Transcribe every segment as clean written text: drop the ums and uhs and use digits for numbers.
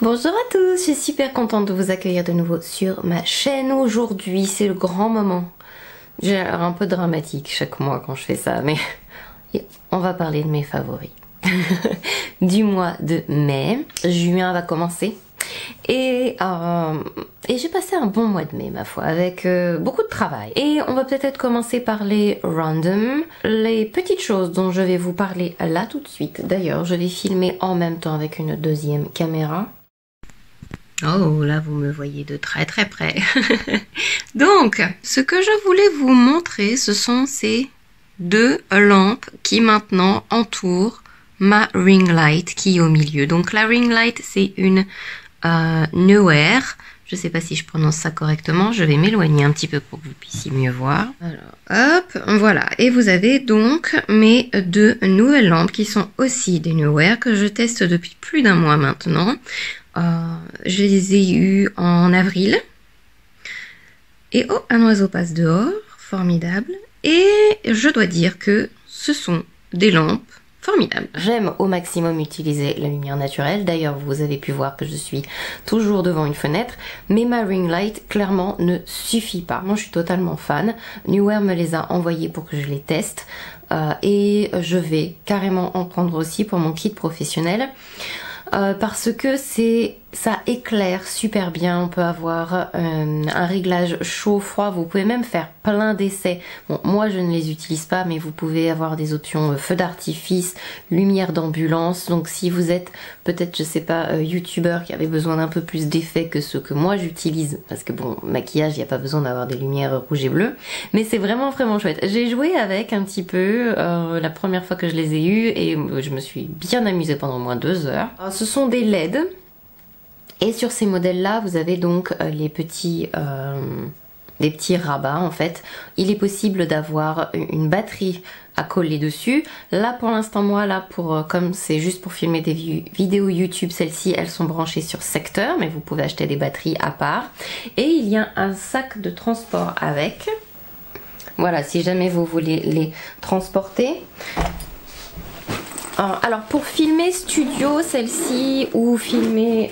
Bonjour à tous, je suis super contente de vous accueillir de nouveau sur ma chaîne. Aujourd'hui, c'est le grand moment. J'ai l'air un peu dramatique chaque mois quand je fais ça, mais on va parler de mes favoris. Du mois de mai. Juin va commencer. Et j'ai passé un bon mois de mai, ma foi, avec beaucoup de travail. Et on va peut-être commencer par les random, les petites choses dont je vais vous parler là tout de suite. D'ailleurs, je vais filmer en même temps avec une deuxième caméra. Oh, là vous me voyez de très très près. Donc, ce que je voulais vous montrer, ce sont ces deux lampes qui maintenant entourent ma ring light qui est au milieu. Donc la ring light, c'est une Neewer. Je sais pas si je prononce ça correctement, je vais m'éloigner un petit peu pour que vous puissiez mieux voir. Alors, hop, voilà. Et vous avez donc mes deux nouvelles lampes qui sont aussi des Neewer que je teste depuis plus d'un mois maintenant. Je les ai eues en avril. Et oh, un oiseau passe dehors, formidable. Et je dois dire que ce sont des lampes formidables. J'aime au maximum utiliser la lumière naturelle. D'ailleurs, vous avez pu voir que je suis toujours devant une fenêtre. Mais ma ring light, clairement, ne suffit pas. Moi, je suis totalement fan. Neewer me les a envoyés pour que je les teste. Et je vais carrément en prendre aussi pour mon kit professionnel. Parce que ça éclaire super bien, on peut avoir un réglage chaud-froid, vous pouvez même faire plein d'essais. Bon, moi je ne les utilise pas, mais vous pouvez avoir des options feu d'artifice, lumière d'ambulance. Donc si vous êtes peut-être, je sais pas, youtubeur qui avait besoin d'un peu plus d'effets que ceux que moi j'utilise, parce que bon, maquillage, il n'y a pas besoin d'avoir des lumières rouges et bleues, mais c'est vraiment vraiment chouette. J'ai joué avec un petit peu la première fois que je les ai eues et je me suis bien amusée pendant au moins 2 heures. Alors, ce sont des LED. Et sur ces modèles-là, vous avez donc les petits rabats en fait. Il est possible d'avoir une batterie à coller dessus. Là pour l'instant, moi là, comme c'est juste pour filmer des vidéos YouTube, celles-ci elles sont branchées sur secteur, mais vous pouvez acheter des batteries à part. Et il y a un sac de transport avec. Voilà, si jamais vous voulez les transporter. Alors pour filmer studio, celle-ci, ou filmer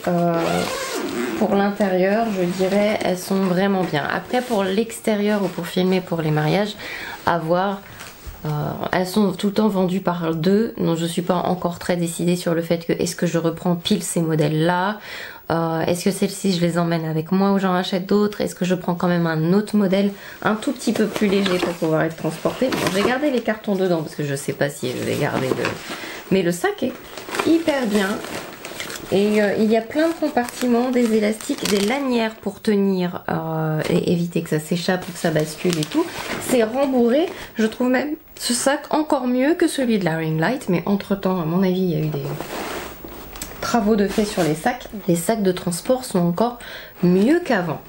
pour l'intérieur, je dirais, elles sont vraiment bien. Après pour l'extérieur ou pour filmer pour les mariages, à voir. Elles sont tout le temps vendues par deux, donc je suis pas encore très décidée sur le fait que est-ce que je reprends pile ces modèles là, est-ce que celles-ci je les emmène avec moi ou j'en achète d'autres, est-ce que je prends quand même un autre modèle un tout petit peu plus léger pour pouvoir être transporté. Bon, j'ai gardé les cartons dedans parce que je sais pas si je vais garder mais le sac est hyper bien. Et il y a plein de compartiments, des élastiques, des lanières pour tenir et éviter que ça s'échappe ou que ça bascule et tout. C'est rembourré. Je trouve même ce sac encore mieux que celui de la ring light. Mais entre temps, à mon avis, il y a eu des travaux de fait sur les sacs. Les sacs de transport sont encore mieux qu'avant.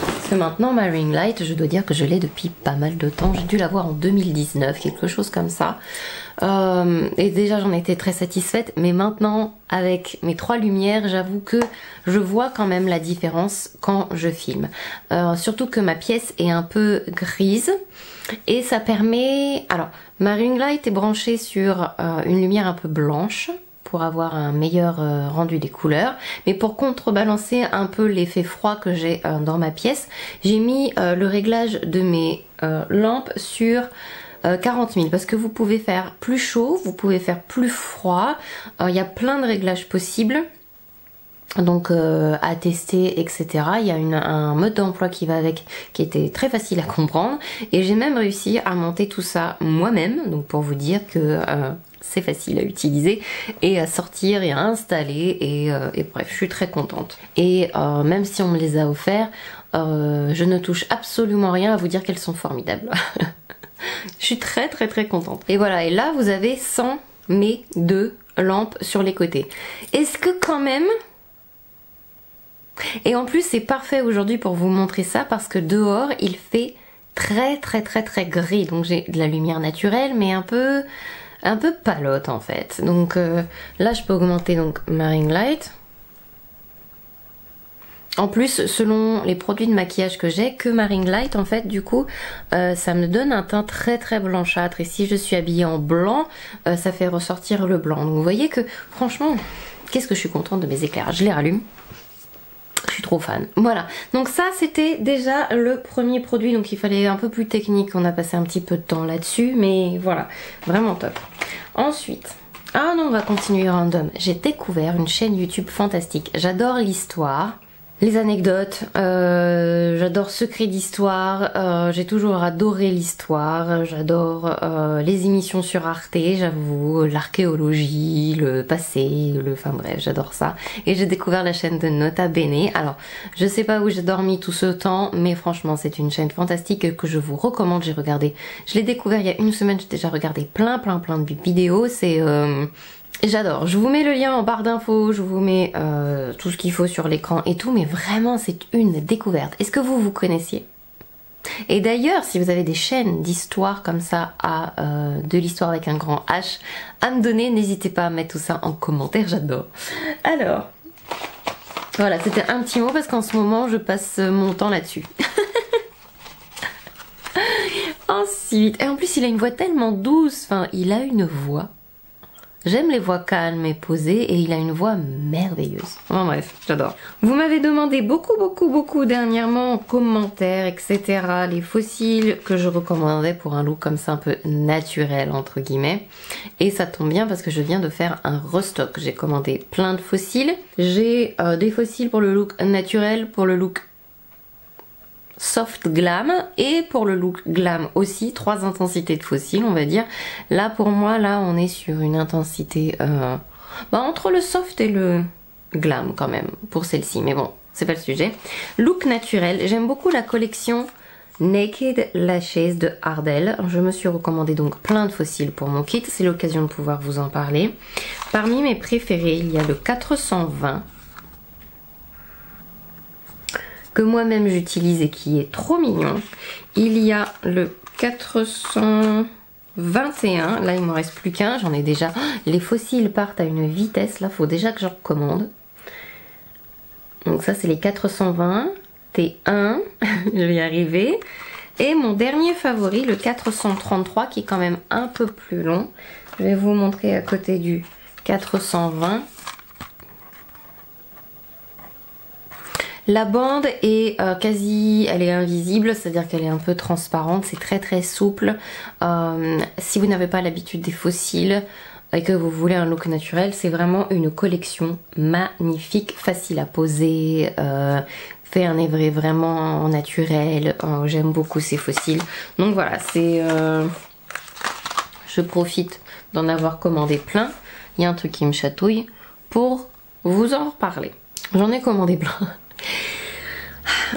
Parce que maintenant, ma ring light, je dois dire que je l'ai depuis pas mal de temps. J'ai dû l'avoir en 2019, quelque chose comme ça. Et déjà j'en étais très satisfaite, mais maintenant avec mes 3 lumières, j'avoue que je vois quand même la différence quand je filme. Surtout que ma pièce est un peu grise et ça permet... Alors ma ring light est branchée sur une lumière un peu blanche pour avoir un meilleur rendu des couleurs, mais pour contrebalancer un peu l'effet froid que j'ai dans ma pièce, j'ai mis le réglage de mes lampes sur 40 000 parce que vous pouvez faire plus chaud, vous pouvez faire plus froid, il y a plein de réglages possibles, donc à tester, etc. Il y a un mode d'emploi qui va avec, qui était très facile à comprendre, et j'ai même réussi à monter tout ça moi-même, donc pour vous dire que c'est facile à utiliser et à sortir et à installer, et bref, je suis très contente. Et même si on me les a offerts, je ne touche absolument rien à vous dire qu'elles sont formidables. Je suis très très très contente. Et voilà, et là vous avez 100 mes 2 lampes sur les côtés. Est-ce que quand même... Et en plus c'est parfait aujourd'hui pour vous montrer ça parce que dehors il fait très très très très gris. Donc j'ai de la lumière naturelle mais un peu palote en fait. Donc là je peux augmenter donc ma ring light. En plus, selon les produits de maquillage que j'ai, que ma ring light en fait, du coup, ça me donne un teint très très blanchâtre. Et si je suis habillée en blanc, ça fait ressortir le blanc. Donc vous voyez que franchement, qu'est-ce que je suis contente de mes éclairages. Je les rallume. Je suis trop fan. Voilà. Donc ça, c'était déjà le premier produit. Donc il fallait un peu plus technique. On a passé un petit peu de temps là-dessus. Mais voilà, vraiment top. Ensuite... ah non, on va continuer random. J'ai découvert une chaîne YouTube fantastique. J'adore l'histoire, les anecdotes, j'adore Secrets d'Histoire, j'ai toujours adoré l'histoire, j'adore les émissions sur Arte, j'avoue, l'archéologie, le passé, enfin bref, j'adore ça. Et j'ai découvert la chaîne de Nota Bene. Alors, je sais pas où j'ai dormi tout ce temps, mais franchement, c'est une chaîne fantastique que je vous recommande. J'ai regardé, je l'ai découvert il y a une semaine, j'ai déjà regardé plein de vidéos, c'est... j'adore. Je vous mets le lien en barre d'infos, je vous mets tout ce qu'il faut sur l'écran et tout, mais vraiment c'est une découverte. Est-ce que vous connaissiez? Et d'ailleurs, si vous avez des chaînes d'histoire comme ça, de l'histoire avec un grand H, à me donner, n'hésitez pas à mettre tout ça en commentaire, j'adore. Alors, voilà, c'était un petit mot parce qu'en ce moment, je passe mon temps là-dessus. Ensuite, et en plus il a une voix tellement douce, enfin il a une voix... j'aime les voix calmes et posées et il a une voix merveilleuse. Enfin bref, j'adore. Vous m'avez demandé beaucoup dernièrement en commentaire, etc. les fossiles que je recommandais pour un look comme ça un peu naturel entre guillemets. Et ça tombe bien parce que je viens de faire un restock. J'ai commandé plein de fossiles. J'ai des fossiles pour le look naturel, pour le look soft glam et pour le look glam aussi, 3 intensités de fossiles on va dire. Là pour moi, là on est sur une intensité entre le soft et le glam quand même pour celle-ci, mais bon c'est pas le sujet. Look naturel, j'aime beaucoup la collection Naked Lashes de Ardell. Je me suis recommandé donc plein de fossiles pour mon kit, c'est l'occasion de pouvoir vous en parler. Parmi mes préférés, il y a le 420 que moi-même j'utilise et qui est trop mignon. Il y a le 421, là il m'en reste plus qu'un, j'en ai déjà... les fossiles partent à une vitesse, là faut déjà que je recommande. Donc ça c'est les 420, T1, je vais y arriver. Et mon dernier favori, le 433, qui est quand même un peu plus long. Je vais vous montrer à côté du 420. La bande est elle est invisible, c'est-à-dire qu'elle est un peu transparente, c'est très souple. Si vous n'avez pas l'habitude des fossiles et que vous voulez un look naturel, c'est vraiment une collection magnifique, facile à poser, fait un effet vraiment naturel. J'aime beaucoup ces fossiles. Donc voilà, c'est... je profite d'en avoir commandé plein. Il y a un truc qui me chatouille pour vous en reparler. J'en ai commandé plein.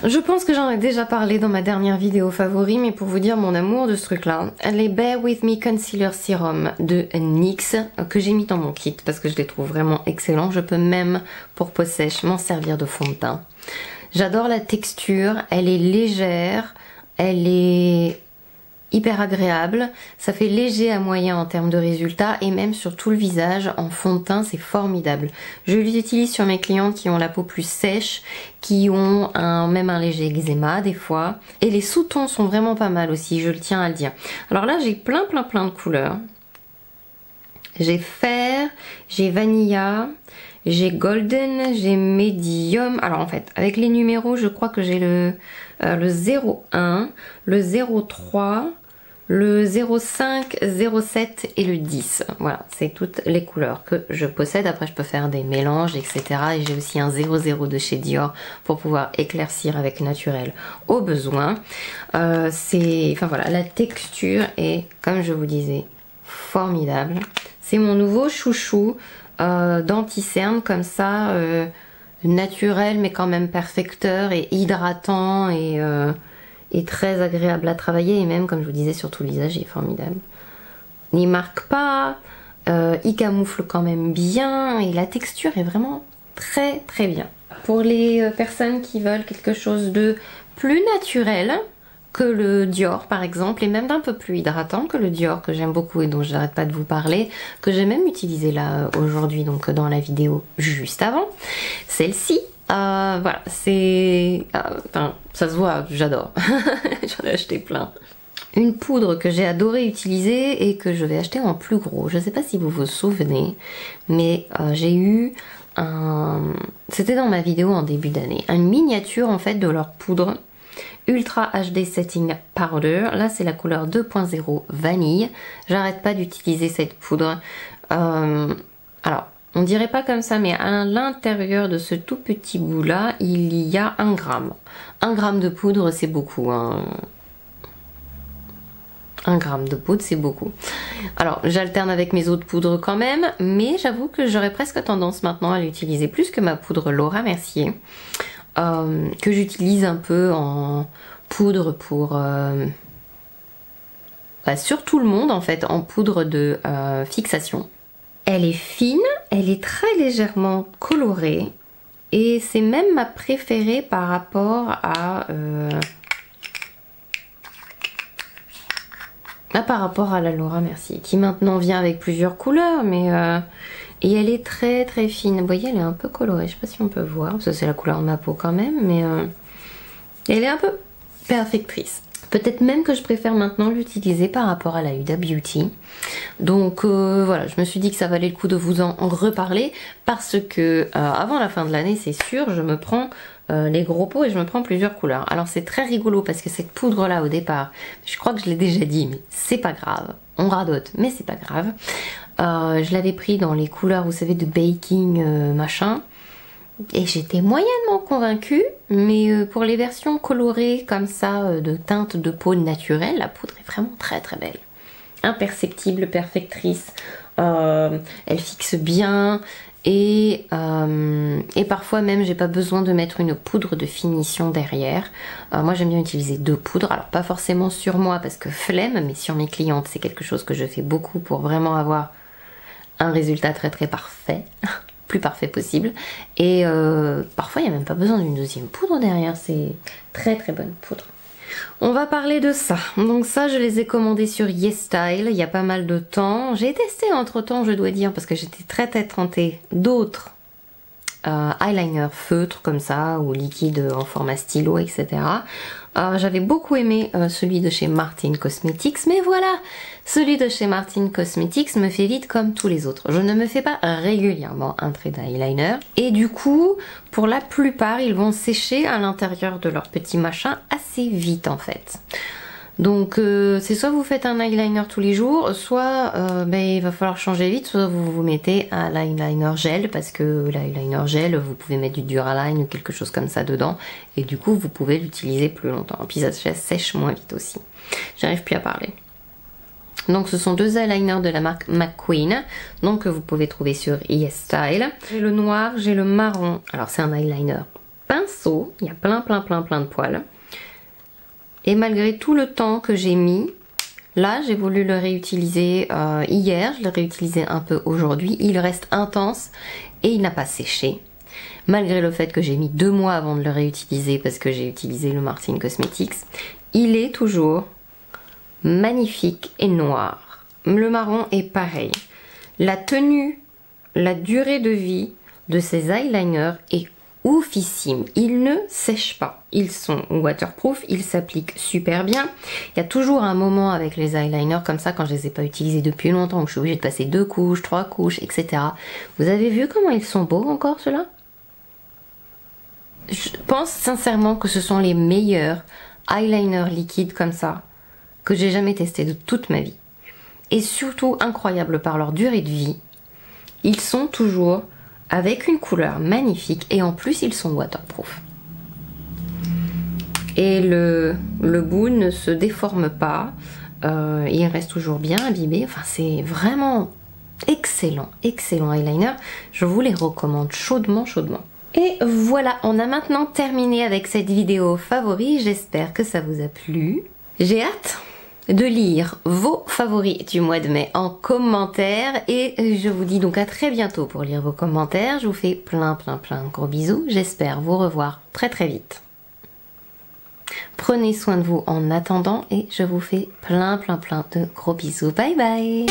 Je pense que j'en ai déjà parlé dans ma dernière vidéo favori, mais pour vous dire mon amour de ce truc là, les Bare With Me Concealer Serum de NYX que j'ai mis dans mon kit parce que je les trouve vraiment excellents. Je peux même pour peau sèche m'en servir de fond de teint. J'adore la texture, elle est légère, elle est hyper agréable, ça fait léger à moyen en termes de résultats et même sur tout le visage en fond de teint, c'est formidable. Je les utilise sur mes clientes qui ont la peau plus sèche, qui ont même un léger eczéma des fois, et les sous-tons sont vraiment pas mal aussi, je le tiens à le dire. Alors là j'ai plein de couleurs. J'ai fer, j'ai vanilla, j'ai golden, j'ai medium. Alors en fait avec les numéros je crois que j'ai le 01, le 03, le 05, 07 et le 10. Voilà, c'est toutes les couleurs que je possède. Après je peux faire des mélanges, etc. Et j'ai aussi un 00 de chez Dior pour pouvoir éclaircir avec naturel au besoin. Enfin voilà, la texture est, comme je vous disais, formidable. C'est mon nouveau chouchou d'anti-cerne comme ça, naturel mais quand même perfecteur et hydratant et très agréable à travailler, et même comme je vous disais sur tout le visage il est formidable. Il marque pas, il camoufle quand même bien et la texture est vraiment très bien. Pour les personnes qui veulent quelque chose de plus naturel que le Dior par exemple, et même d'un peu plus hydratant que le Dior que j'aime beaucoup et dont je n'arrête pas de vous parler, que j'ai même utilisé là aujourd'hui donc dans la vidéo juste avant, celle-ci Voilà, c'est... Enfin, ça se voit, j'adore. J'en ai acheté plein. Une poudre que j'ai adoré utiliser et que je vais acheter en plus gros. Je sais pas si vous vous souvenez, mais j'ai eu un... C'était dans ma vidéo en début d'année. Une miniature en fait de leur poudre Ultra HD Setting Powder. Là c'est la couleur 2.0 vanille. J'arrête pas d'utiliser cette poudre. Alors, on dirait pas comme ça, mais à l'intérieur de ce tout petit bout là, il y a 1 gramme. 1 gramme de poudre, c'est beaucoup, hein. 1 gramme de poudre, c'est beaucoup. Alors, j'alterne avec mes autres poudres quand même, mais j'avoue que j'aurais presque tendance maintenant à l'utiliser plus que ma poudre Laura Mercier, que j'utilise un peu en poudre pour... sur tout le monde en fait, en poudre de fixation. Elle est fine, elle est très légèrement colorée et c'est même ma préférée par rapport à la Laura Mercier qui maintenant vient avec plusieurs couleurs, mais et elle est très très fine. Vous voyez, elle est un peu colorée, je sais pas si on peut voir parce que c'est la couleur de ma peau quand même, mais elle est un peu perfectrice. Peut-être même que je préfère maintenant l'utiliser par rapport à la Huda Beauty. Donc voilà, je me suis dit que ça valait le coup de vous en reparler parce que avant la fin de l'année, c'est sûr, je me prends les gros pots et je me prends plusieurs couleurs. Alors c'est très rigolo parce que cette poudre là au départ, je crois que je l'ai déjà dit, mais c'est pas grave. On radote, mais c'est pas grave. Je l'avais pris dans les couleurs, vous savez, de baking machin. Et j'étais moyennement convaincue, mais pour les versions colorées comme ça, de teinte de peau naturelle, la poudre est vraiment très très belle. Imperceptible, perfectrice, elle fixe bien et parfois même j'ai pas besoin de mettre une poudre de finition derrière. Moi j'aime bien utiliser 2 poudres, alors pas forcément sur moi parce que flemme, mais sur mes clientes c'est quelque chose que je fais beaucoup pour vraiment avoir un résultat très très parfait. Plus parfait possible, et parfois il n'y a même pas besoin d'une deuxième poudre derrière, c'est très très bonne poudre. On va parler de ça. Donc ça je les ai commandés sur YesStyle il y a pas mal de temps. J'ai testé entre temps, je dois dire, parce que j'étais très tentée d'autres eyeliner feutre comme ça ou liquide en format stylo, etc. J'avais beaucoup aimé celui de chez Martin Cosmetics, mais voilà, celui de chez Martin Cosmetics me fait vite comme tous les autres. Je ne me fais pas régulièrement un trait d'eyeliner et du coup pour la plupart ils vont sécher à l'intérieur de leur petit machin assez vite en fait. Donc c'est soit vous faites un eyeliner tous les jours, soit il va falloir changer vite, soit vous vous mettez un eyeliner gel, parce que l'eyeliner gel, vous pouvez mettre du Duraline ou quelque chose comme ça dedans, et du coup vous pouvez l'utiliser plus longtemps. Et puis ça sèche moins vite aussi. J'arrive plus à parler. Donc ce sont 2 eyeliners de la marque McQueen, donc que vous pouvez trouver sur YesStyle. J'ai le noir, j'ai le marron. Alors c'est un eyeliner pinceau, il y a plein de poils. Et malgré tout le temps que j'ai mis, là j'ai voulu le réutiliser hier, je l'ai réutilisé un peu aujourd'hui, il reste intense et il n'a pas séché. Malgré le fait que j'ai mis 2 mois avant de le réutiliser parce que j'ai utilisé le Martin Cosmetics, il est toujours magnifique et noir. Le marron est pareil. La tenue, la durée de vie de ces eyeliners est oufissime, ils ne sèchent pas, ils sont waterproof, ils s'appliquent super bien. Il y a toujours un moment avec les eyeliners comme ça quand je les ai pas utilisés depuis longtemps où je suis obligée de passer 2 couches, 3 couches, etc. Vous avez vu comment ils sont beaux encore ceux-là? Je pense sincèrement que ce sont les meilleurs eyeliners liquides comme ça que j'ai jamais testé de toute ma vie. Et surtout incroyable par leur durée de vie, ils sont toujours avec une couleur magnifique et en plus ils sont waterproof. Et le bout ne se déforme pas, il reste toujours bien imbibé, enfin c'est vraiment excellent, excellent eyeliner, je vous les recommande chaudement. Et voilà, on a maintenant terminé avec cette vidéo favori, j'espère que ça vous a plu. J'ai hâte de lire vos favoris du mois de mai en commentaire et je vous dis donc à très bientôt pour lire vos commentaires. Je vous fais plein de gros bisous, j'espère vous revoir très vite. Prenez soin de vous en attendant et je vous fais plein de gros bisous. Bye bye.